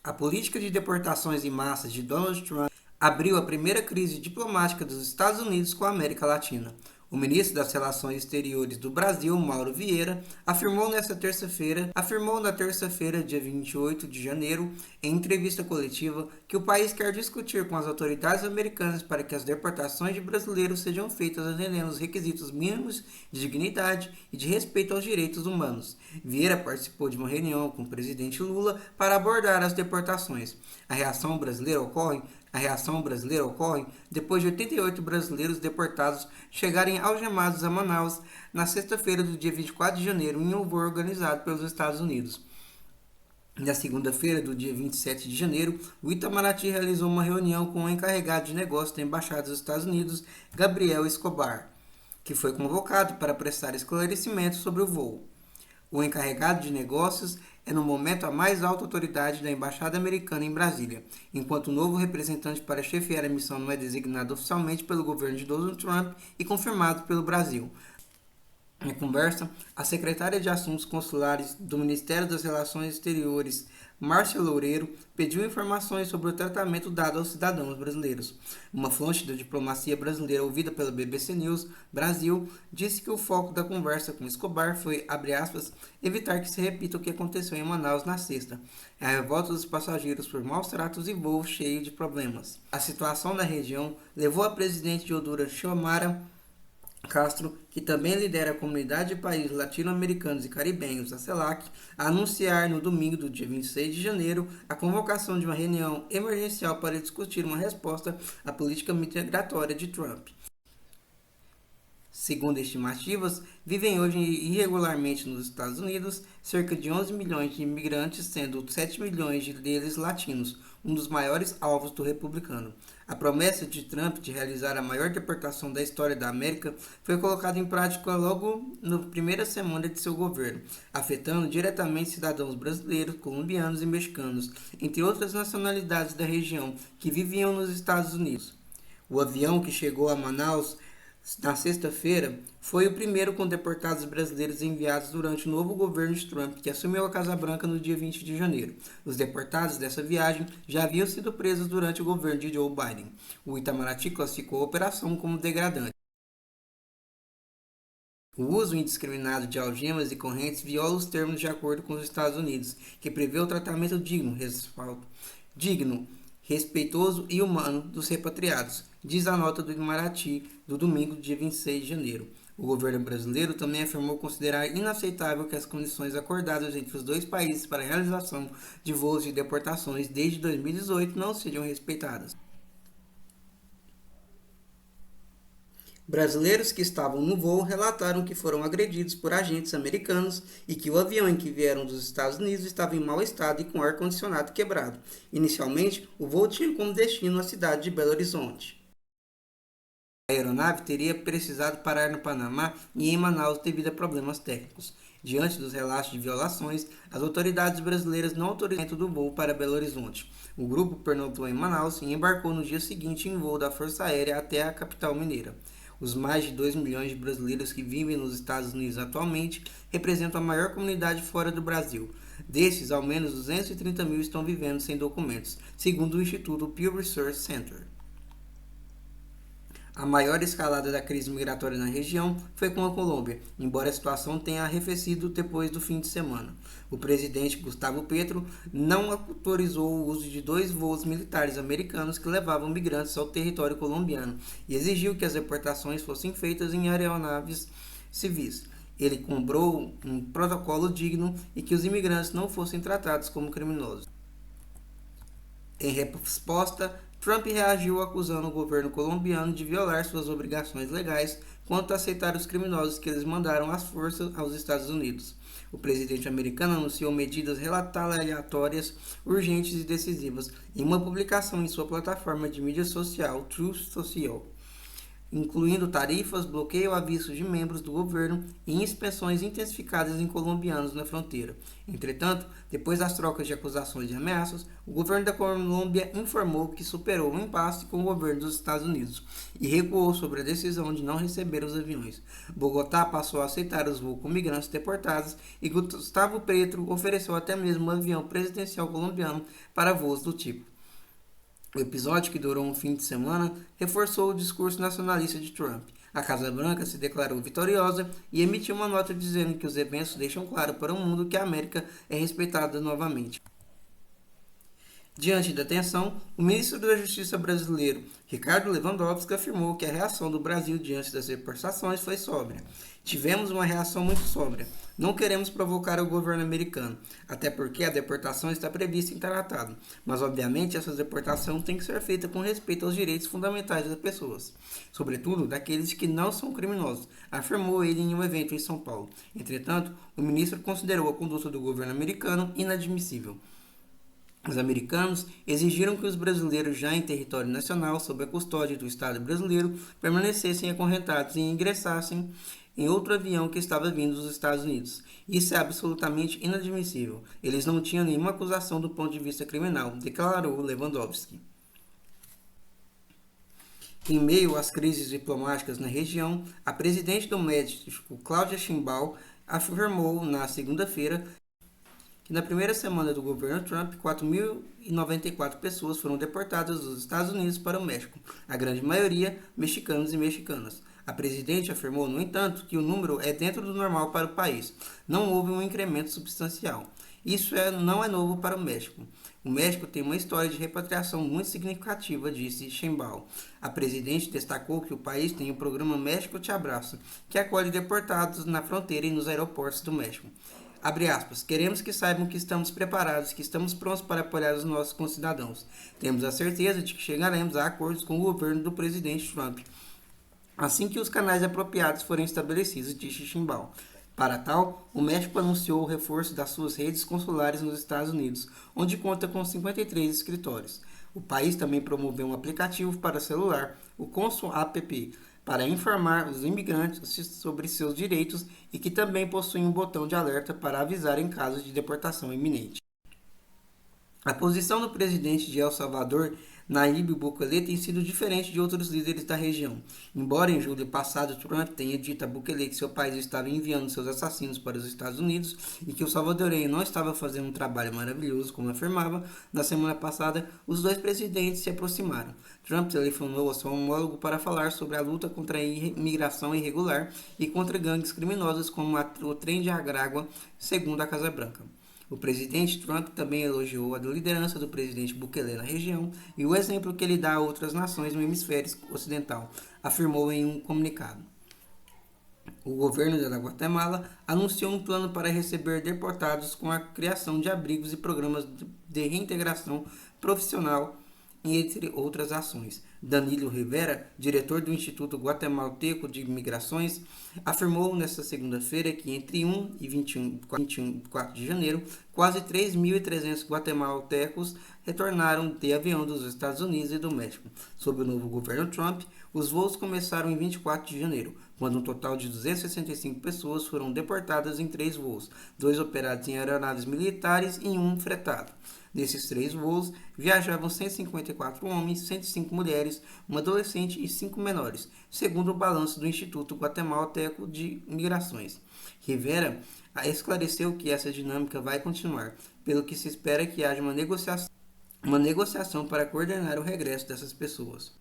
A política de deportações em massa de Donald Trump abriu a primeira crise diplomática dos Estados Unidos com a América Latina. O ministro das Relações Exteriores do Brasil, Mauro Vieira, afirmou na terça-feira, dia 28 de janeiro, em entrevista coletiva, que o país quer discutir com as autoridades americanas para que as deportações de brasileiros sejam feitas atendendo os requisitos mínimos de dignidade e de respeito aos direitos humanos. Vieira participou de uma reunião com o presidente Lula para abordar as deportações. A reação brasileira ocorre depois de 88 brasileiros deportados chegarem algemados a Manaus na sexta-feira do dia 24 de janeiro em um voo organizado pelos Estados Unidos. Na segunda-feira, do dia 27 de janeiro, o Itamaraty realizou uma reunião com o encarregado de negócios da Embaixada dos Estados Unidos, Gabriel Escobar, que foi convocado para prestar esclarecimentos sobre o voo. O encarregado de negócios é no momento a mais alta autoridade da Embaixada Americana em Brasília, enquanto o novo representante para chefiar a missão não é designado oficialmente pelo governo de Donald Trump e confirmado pelo Brasil. Em conversa, a secretária de Assuntos Consulares do Ministério das Relações Exteriores, Márcia Loureiro, pediu informações sobre o tratamento dado aos cidadãos brasileiros. Uma fonte da diplomacia brasileira ouvida pela BBC News Brasil disse que o foco da conversa com Escobar foi, abre aspas, evitar que se repita o que aconteceu em Manaus na sexta, a revolta dos passageiros por maus tratos e voo cheio de problemas. A situação na região levou a presidente de Honduras, Xiomara Castro, que também lidera a comunidade de países latino-americanos e caribenhos, a CELAC, a anunciar no domingo do dia 26 de janeiro a convocação de uma reunião emergencial para discutir uma resposta à política migratória de Trump. Segundo estimativas, vivem hoje irregularmente nos Estados Unidos cerca de 11 milhões de imigrantes, sendo 7 milhões deles latinos, um dos maiores alvos do republicano. A promessa de Trump de realizar a maior deportação da história da América foi colocada em prática logo na primeira semana de seu governo, afetando diretamente cidadãos brasileiros, colombianos e mexicanos, entre outras nacionalidades da região que viviam nos Estados Unidos. O avião que chegou a Manaus na sexta-feira, foi o primeiro com deportados brasileiros enviados durante o novo governo de Trump, que assumiu a Casa Branca no dia 20 de janeiro. Os deportados dessa viagem já haviam sido presos durante o governo de Joe Biden. O Itamaraty classificou a operação como degradante. O uso indiscriminado de algemas e correntes viola os termos de acordo com os Estados Unidos, que prevê o tratamento digno, respeitoso e humano dos repatriados, diz a nota do Itamaraty do domingo, dia 26 de janeiro. O governo brasileiro também afirmou considerar inaceitável que as condições acordadas entre os dois países para a realização de voos de deportações desde 2018 não sejam respeitadas. Brasileiros que estavam no voo relataram que foram agredidos por agentes americanos e que o avião em que vieram dos Estados Unidos estava em mau estado e com o ar-condicionado quebrado. Inicialmente, o voo tinha como destino a cidade de Belo Horizonte. A aeronave teria precisado parar no Panamá e em Manaus devido a problemas técnicos. Diante dos relatos de violações, as autoridades brasileiras não autorizaram do voo para Belo Horizonte. O grupo pernoitou em Manaus e embarcou no dia seguinte em voo da Força Aérea até a capital mineira. Os mais de 2 milhões de brasileiros que vivem nos Estados Unidos atualmente representam a maior comunidade fora do Brasil. Desses, ao menos 230 mil estão vivendo sem documentos, segundo o Instituto Pew Research Center. A maior escalada da crise migratória na região foi com a Colômbia, embora a situação tenha arrefecido depois do fim de semana. O presidente Gustavo Petro não autorizou o uso de 2 voos militares americanos que levavam migrantes ao território colombiano e exigiu que as deportações fossem feitas em aeronaves civis. Ele cobrou um protocolo digno e que os imigrantes não fossem tratados como criminosos. Em resposta, Trump reagiu acusando o governo colombiano de violar suas obrigações legais quanto a aceitar os criminosos que eles mandaram às forças aos Estados Unidos. O presidente americano anunciou medidas retaliatórias urgentes e decisivas em uma publicação em sua plataforma de mídia social, Truth Social. incluindo tarifas, bloqueio a vistos de membros do governo e inspeções intensificadas em colombianos na fronteira. Entretanto, depois das trocas de acusações e ameaças, o governo da Colômbia informou que superou o impasse com o governo dos Estados Unidos e recuou sobre a decisão de não receber os aviões. Bogotá passou a aceitar os voos com migrantes deportados e Gustavo Petro ofereceu até mesmo um avião presidencial colombiano para voos do tipo. O episódio, que durou um fim de semana, reforçou o discurso nacionalista de Trump. A Casa Branca se declarou vitoriosa e emitiu uma nota dizendo que os eventos deixam claro para o mundo que a América é respeitada novamente. Diante da tensão, o ministro da Justiça brasileiro, Ricardo Lewandowski, afirmou que a reação do Brasil diante das deportações foi sóbria. Tivemos uma reação muito sóbria. Não queremos provocar o governo americano, até porque a deportação está prevista em tratado. Mas, obviamente, essa deportação tem que ser feita com respeito aos direitos fundamentais das pessoas, sobretudo daqueles que não são criminosos, afirmou ele em um evento em São Paulo. Entretanto, o ministro considerou a conduta do governo americano inadmissível. Os americanos exigiram que os brasileiros já em território nacional, sob a custódia do Estado brasileiro, permanecessem acorrentados e ingressassem em outro avião que estava vindo dos Estados Unidos. Isso é absolutamente inadmissível. Eles não tinham nenhuma acusação do ponto de vista criminal, declarou Lewandowski. Em meio às crises diplomáticas na região, a presidente do México, Claudia Sheinbaum, afirmou na segunda-feira que na primeira semana do governo Trump, 4.094 pessoas foram deportadas dos Estados Unidos para o México, a grande maioria mexicanos e mexicanas. A presidente afirmou, no entanto, que o número é dentro do normal para o país. Não houve um incremento substancial. Isso não é novo para o México. O México tem uma história de repatriação muito significativa, disse Sheinbaum. A presidente destacou que o país tem o programa México Te Abraça, que acolhe deportados na fronteira e nos aeroportos do México. Abre aspas, queremos que saibam que estamos preparados, que estamos prontos para apoiar os nossos concidadãos. Temos a certeza de que chegaremos a acordos com o governo do presidente Trump, assim que os canais apropriados forem estabelecidos, disse Sheinbaum. Para tal, o México anunciou o reforço das suas redes consulares nos Estados Unidos, onde conta com 53 escritórios. O país também promoveu um aplicativo para celular, o Consul App, para informar os imigrantes sobre seus direitos e que também possui um botão de alerta para avisar em caso de deportação iminente. A posição do presidente de El Salvador, Nayib Bukele, tem sido diferente de outros líderes da região. Embora em julho passado Trump tenha dito a Bukele que seu país estava enviando seus assassinos para os Estados Unidos e que o salvadorenho não estava fazendo um trabalho maravilhoso, como afirmava, na semana passada os dois presidentes se aproximaram. Trump telefonou ao seu homólogo para falar sobre a luta contra a imigração irregular e contra gangues criminosas como o Trem de Aragua, segundo a Casa Branca. O presidente Trump também elogiou a liderança do presidente Bukele na região e o exemplo que ele dá a outras nações no hemisfério ocidental, afirmou em um comunicado. O governo da Guatemala anunciou um plano para receber deportados com a criação de abrigos e programas de reintegração profissional, entre outras ações. Danilo Rivera, diretor do Instituto Guatemalteco de Migrações, afirmou nesta segunda-feira que entre 1 e 24 de janeiro, quase 3.300 guatemaltecos retornaram de avião dos Estados Unidos e do México. Sob o novo governo Trump, os voos começaram em 24 de janeiro, quando um total de 265 pessoas foram deportadas em 3 voos, 2 operados em aeronaves militares e 1 fretado. Desses 3 voos, viajavam 154 homens, 105 mulheres, um adolescente e 5 menores, segundo o balanço do Instituto Guatemalteco de Migrações. Rivera esclareceu que essa dinâmica vai continuar, pelo que se espera que haja uma negociação para coordenar o regresso dessas pessoas.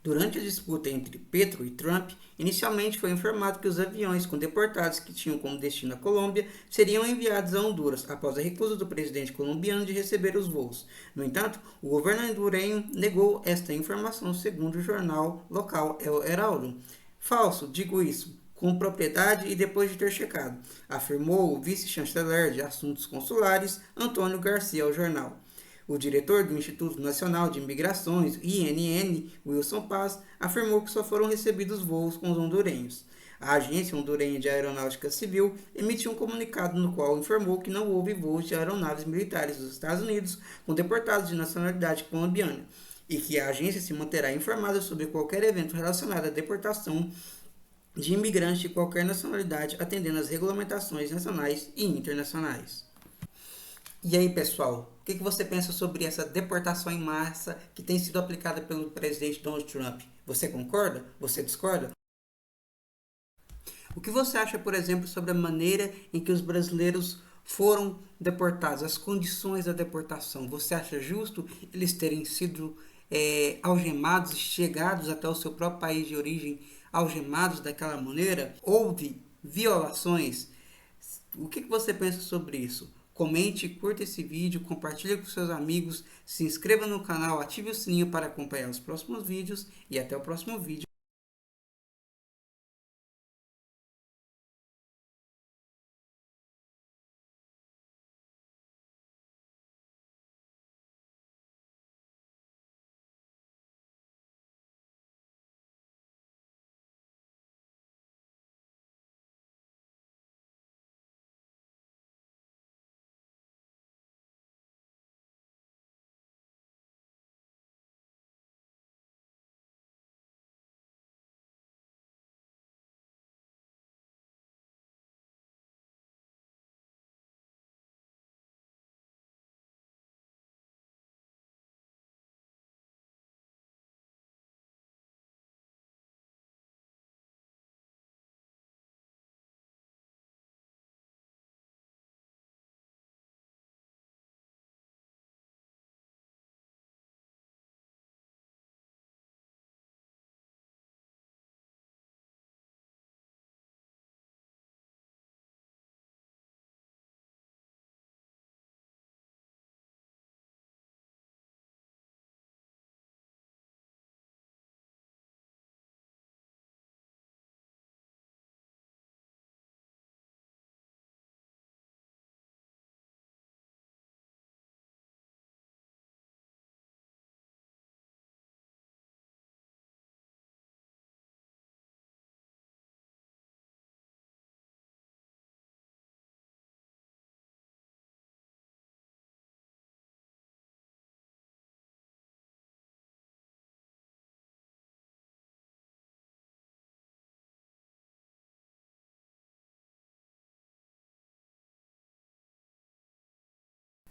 Durante a disputa entre Petro e Trump, inicialmente foi informado que os aviões com deportados que tinham como destino a Colômbia seriam enviados a Honduras, após a recusa do presidente colombiano de receber os voos. No entanto, o governo hondurenho negou esta informação, segundo o jornal local El Heraldo. Falso, digo isso, com propriedade e depois de ter checado, afirmou o vice-chanceler de Assuntos Consulares, Antônio Garcia, ao jornal. O diretor do Instituto Nacional de Imigrações, INN, Wilson Paz, afirmou que só foram recebidos voos com os hondurenhos. A Agência Hondurenha de Aeronáutica Civil emitiu um comunicado no qual informou que não houve voos de aeronaves militares dos Estados Unidos com deportados de nacionalidade colombiana. e que a agência se manterá informada sobre qualquer evento relacionado à deportação de imigrantes de qualquer nacionalidade, atendendo às regulamentações nacionais e internacionais. E aí, pessoal, o que você pensa sobre essa deportação em massa que tem sido aplicada pelo presidente Donald Trump? Você concorda? Você discorda? O que você acha, por exemplo, sobre a maneira em que os brasileiros foram deportados, as condições da deportação? Você acha justo eles terem sido algemados e chegados até o seu próprio país de origem algemados daquela maneira? Houve violações? O que você pensa sobre isso? Comente, curta esse vídeo, compartilhe com seus amigos, se inscreva no canal, ative o sininho para acompanhar os próximos vídeos e até o próximo vídeo.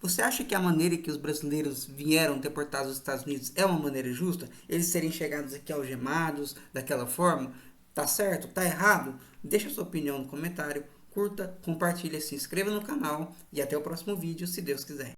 Você acha que a maneira que os brasileiros vieram deportados aos Estados Unidos é uma maneira justa? Eles serem chegados aqui algemados daquela forma? Tá certo? Tá errado? Deixa sua opinião no comentário, curta, compartilha, se inscreva no canal e até o próximo vídeo, se Deus quiser.